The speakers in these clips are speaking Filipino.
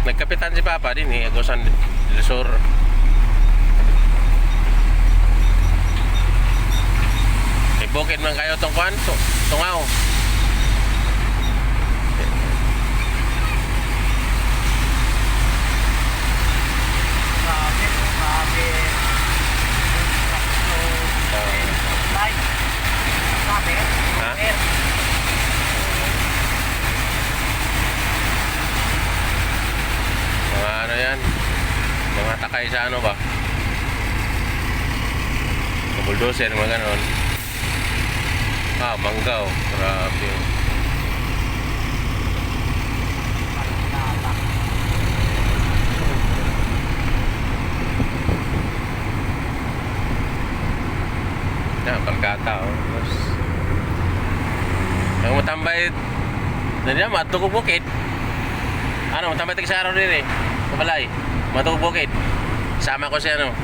Nagkapitan si Papa din eh, Agusan del Sur. Bukid man kayo tong kuan, tungaw. Mga ano yan, mga takay sa ano ba, bulldozer, mga ganon. Manggaw, grabe. Kalkata, oh. Ang matambay nandiyan, matugog bukid. Ano, matambay tayo sa araw din eh. Kabalay, matugog bukid. Sama ko siya, ano.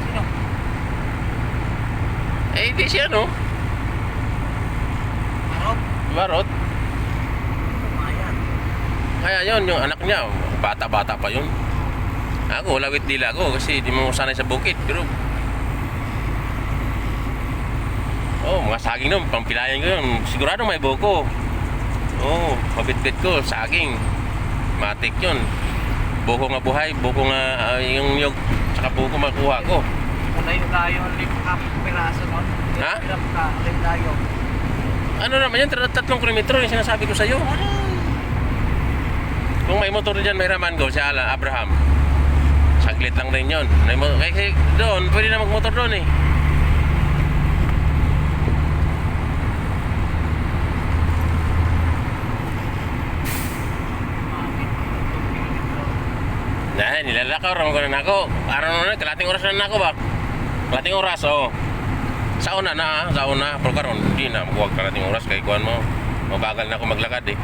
Sino? Eh, hindi siya, no? Marot? Barot. Kumayan. Kaya yun, yung anak niya, bata-bata pa yun. Ako, lawit dila ako kasi di mo sanay sa bukid. Pero mga saging nun, pampilayan ko yun. Sigurado may buko. Mabitbit ko, saging. Matik yun. Buko nga buhay, buko nga yung niyog, saka buko makuha ko. Layo-layo, 5 piraso nun. Ha? Layo-layo. Ano naman yan, 3 kilometro yung sinasabi ko sa'yo. Kung may motor dyan, may raman ko, si Abraham. Saglit lang rin yun. Kasi doon, pwede na magmotor doon eh. Nah, nilalakaw ram ko na nako. Araw na kalating oras na nako ba? Kalating oras oh. Sa una, pero karon hindi na magwag kalating oras kay kuan mo. Mabagal na ako maglakad eh.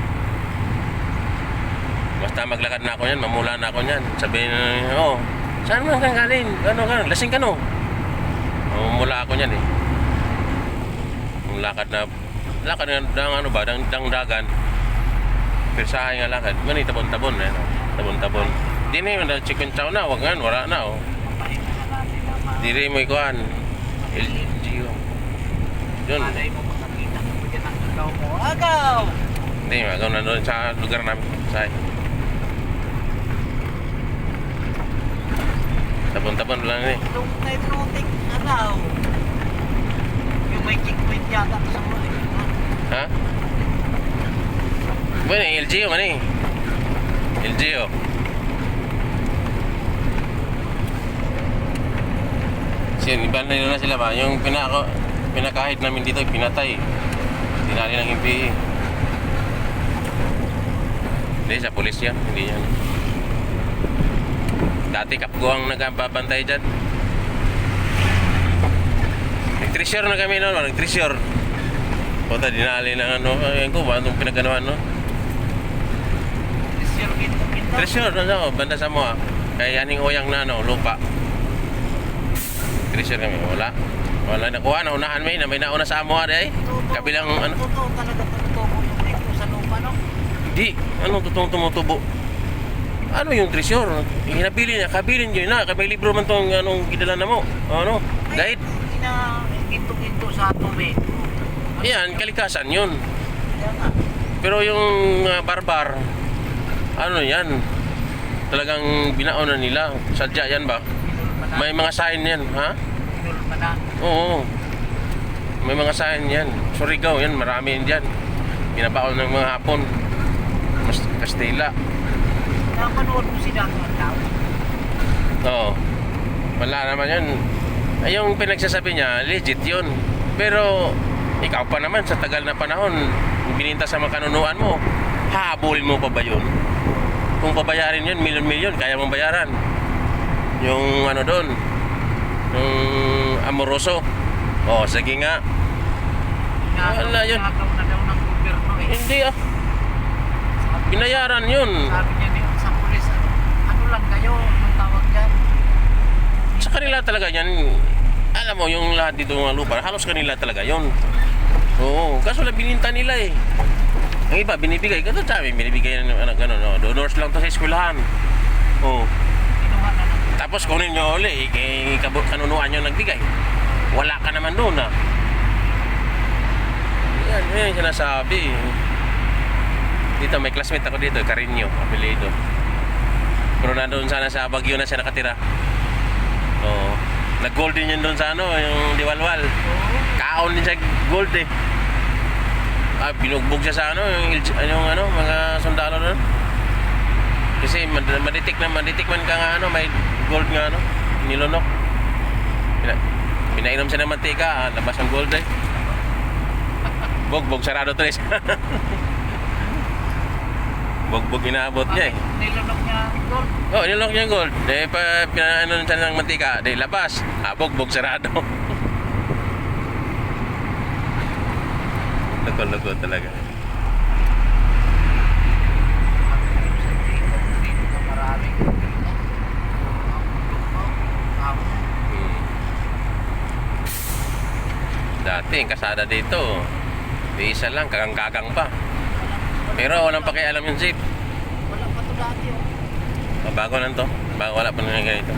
Basta maglakad na ako niyan, mamula na ako niyan. Sabihin saan man kang galing? Ano, lasing ka no? Mamula ako niyan eh. Lakad na ano ba, dang dagan. Persahay nga lakad. Mani tabon-tabon eh. Tabon-tabon. Dini man daw chicken chow na, wag nga, wala na oh. Diri mo ikuan. LGO. Yun. Malay mo makakita mo dyan ang agaw mo. Agaw! Hindi, agaw na doon sa lugar namin. Tabon-tabon lang eh. Itong nitrotic agaw. Yung may checkpoint yata sa muli. Ha? Bueno, LGO man eh. LGO. Iban na nila sila ba? Yung pinakahit namin dito, pinatay. Tinali ng MPE. Hindi, sa pulis yan. Hindi yan. Dati kapgo ang nagbabantay dyan. Nag-treasure na kami noon. Nag-treasure. Puta, dinali ng ano. Ayan ko ba? Anong pinaganoan, no? Treasure na banda sa mo ah. Kaya yaning oyang na ano, lupa. Treasure kami, wala nakuha, naunahan may nauna sa amo ay kabilang ano. Totoo talaga tumutubo yung dito sa lupa no? Hindi, anong totoong tumutubo? Ano yung treasure? Hinabili niya, kabilin yun na, may libro man tong anong gidala na mo. Ano? Guide? Ginto-ginto sa tubig. Yan, kalikasan yun. Kaya nga. Pero yung barbar, ano yan? Talagang binaon na nila. Sadya yan ba? May mga sign yan, ha? Oo. May mga sign yan. Surigao yan, marami yan dyan. Binabaon ng mga Hapon. Kastila. Nakapanood mo sila ng tao. Oo. Wala naman yan. Ay, yung pinagsasabi niya, legit yun. Pero, ikaw pa naman sa tagal na panahon, bininta sa mga kanunuan mo, habulin mo pa ba yun? Kung pabayarin yun, milyon-milyon, kaya mong bayaran. Yung ano doon, yung Amoroso. Sige nga. Wala yun. Nagaw na daw ng gobyerno eh. Hindi ah. Binayaran yun. Sabi niya sa pulis, ano lang kayo, anong tawag dyan? Sa kanila talaga yan. Alam mo, yung lahat dito ng lupa, halos kanila talaga yun. Oo, kaso lang bininta nila eh. Ang iba, binibigay. Ito sa amin, binibigay ng ano, gano'n. No? Donors lang to sa eskwelahan. Oo. Kinuha na ng Tapos kunin nyo uli, kay kanunuan nyo nagbigay. Wala ka naman doon ah. Yan yung sinasabi. Dito, may classmate ako dito, Carino, apelido. Pero nandun sana sa Baguio na siya nakatira. Oo. Nag-gold din yun doon sa ano, yung Diwalwal. Kaon din sa gold eh. Binugbog siya sa ano, yung ano, mga sundalo doon. Kasi maditik man ka nga ano, may gold nga ano, nilunok. Pinainom siya ng mantika, labas ang gold eh. Bog sarado tres. Bog inaabot niya eh. Nilunok niya ang gold. Oh, nilunok niya yung gold. Eh, pinainom siya ng mantika, de labas. Bog sarado. Loko talaga. Dati, ang kasada dito, di isa lang, kagang-kagang pa. Pero walang pakialam yung jeep. Wala pa to dati oh. Bago lang to. Wala pa nang ganito.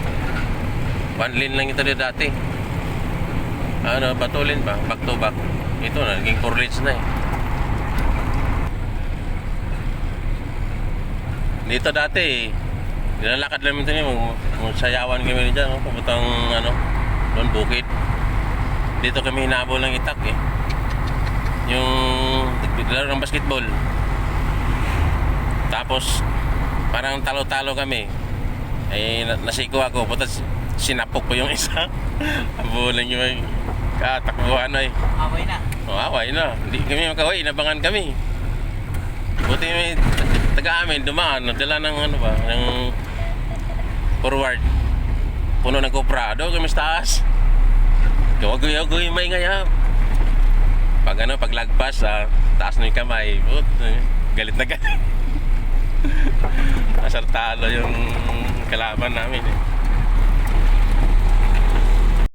One lane lang ito dito dati. Ano, batulin ba? Back to back. Ito na, naging 4 lanes na eh. Dito dati, nilalakad lang ito niyo. Sayawan kami dyan, no? Pupuntang ano, doon bukid. Dito kami hinabol ng itak eh. Yung laro ng basketball. Tapos parang talo-talo kami. Eh nasiko ako, putas sinapok ko yung isa. Abulan niyo ay katakbuhan na eh. Away na. Away na. Hindi kami makaway, inabangan kami. Buti may taga amin dumaan, nagdala ng ano ba, ng forward. Puno ng Coprado kami sa taas. Gawagoy may ngaya. Pag ano, paglagpas taas na yung kamay, galit na galit. Asartalo yung kalaban namin eh.